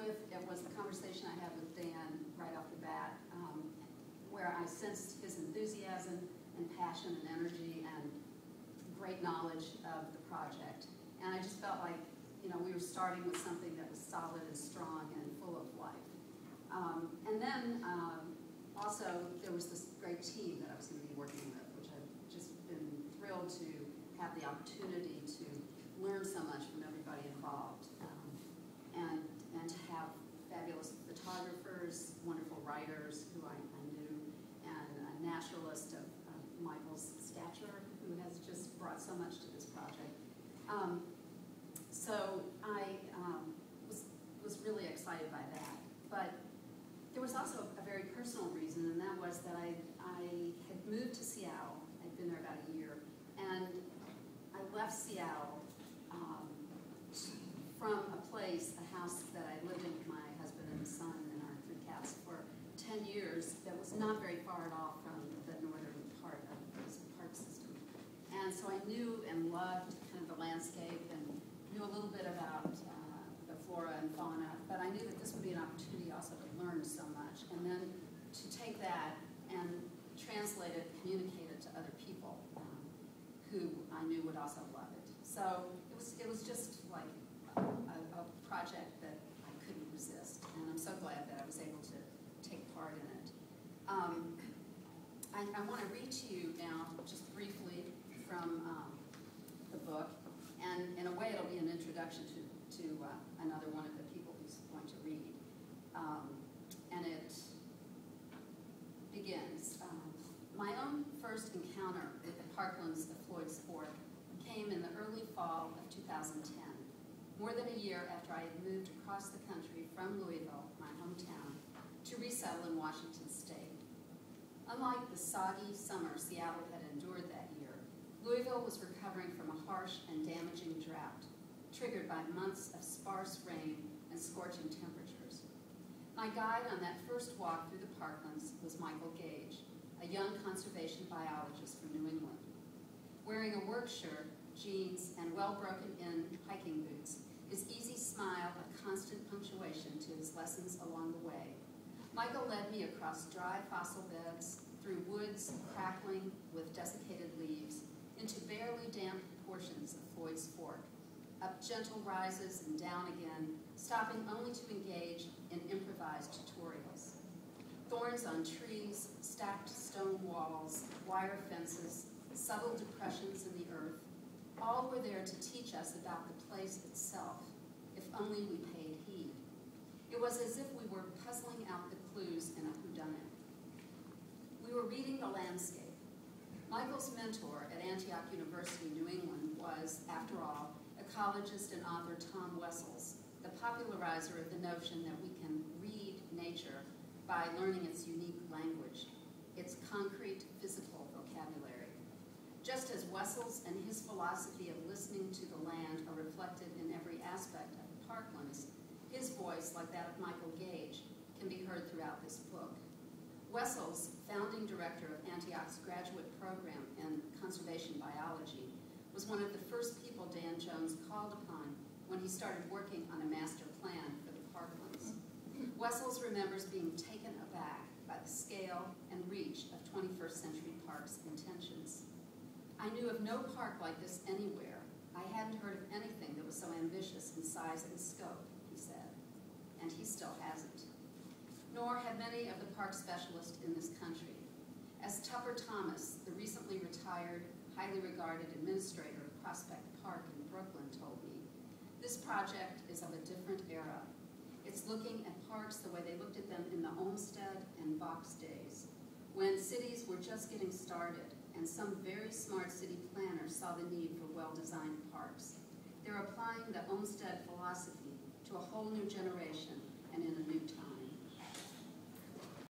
if it was the conversation I had with Dan right off the bat, where I sensed his enthusiasm and passion and energy and great knowledge of the project. And I just felt like, you know, we were starting with something that was solid and strong and full of life. And then also there was this great team that I was going to be working with, which I've just been thrilled to have the opportunity to learn so much from everybody involved, and to have fabulous photographers, wonderful writers who I knew, and a naturalist of Michael's stature who has just brought so much to this project. So I was really excited by that. But there was also a very personal reason, and that was that I had moved to Seattle. I'd been there about a year, and I left Seattle from a place, a house that I lived in with my husband and son and our 3 cats for 10 years that was not very far at all from the northern part of this park system. And so I knew and loved kind of the landscape and knew a little bit about the flora and fauna, but I knew that this would be an opportunity also to learn so much, and then to take that and translate it, communicate it to other people who I knew would also love it. So it was just like a project that I couldn't resist, and I'm so glad that I was able to take part in it. I want to read to you now, just briefly, from the book, and in a way it'll be an introduction to another one of the people who's going to read. And it begins. My own first encounter with the Parklands of Floyds Fork came in the early fall of 2010, more than a year after I had moved across the country from Louisville, my hometown, to resettle in Washington State. Unlike the soggy summer Seattle had endured that year, Louisville was recovering from a harsh and damaging drought, triggered by months of sparse rain and scorching temperatures. My guide on that first walk through the Parklands was Michael Gage, a young conservation biologist from New England. Wearing a work shirt, jeans, and well-broken-in hiking boots, his easy smile a constant punctuation to his lessons along the way, Michael led me across dry fossil beds, through woods crackling with desiccated leaves, into barely damp portions of Floyd's Fork, up gentle rises and down again, stopping only to engage in improvised tutorials. Thorns on trees, stacked stone walls, wire fences, subtle depressions in the earth, all were there to teach us about the place itself, if only we paid heed. It was as if we were puzzling out the clues in a whodunit. We were reading the landscape. Michael's mentor at Antioch University, New England, was, after all, ecologist and author Tom Wessels, the popularizer of the notion that we can read nature by learning its unique language, its concrete, physical vocabulary. Just as Wessels and his philosophy of listening to the land are reflected in every aspect of the Parklands, his voice, like that of Michael Gage, can be heard throughout this book. Wessels, founding director of Antioch's graduate program in conservation biology, was one of the first people Dan Jones called upon when he started working on a master plan for the Parklands. Wessels remembers being taken aback by the scale and reach of 21st century parks' intentions. I knew of no park like this anywhere. I hadn't heard of anything that was so ambitious in size and scope, he said, and he still hasn't. Nor had many of the park specialists in this country. As Tupper Thomas, the recently retired, highly regarded administrator of Prospect Park in Brooklyn, told me, this project is of a different era. It's looking at parks the way they looked at them in the Olmsted and Box days, when cities were just getting started and some very smart city planners saw the need for well-designed parks. They're applying the Olmsted philosophy to a whole new generation and in a new time.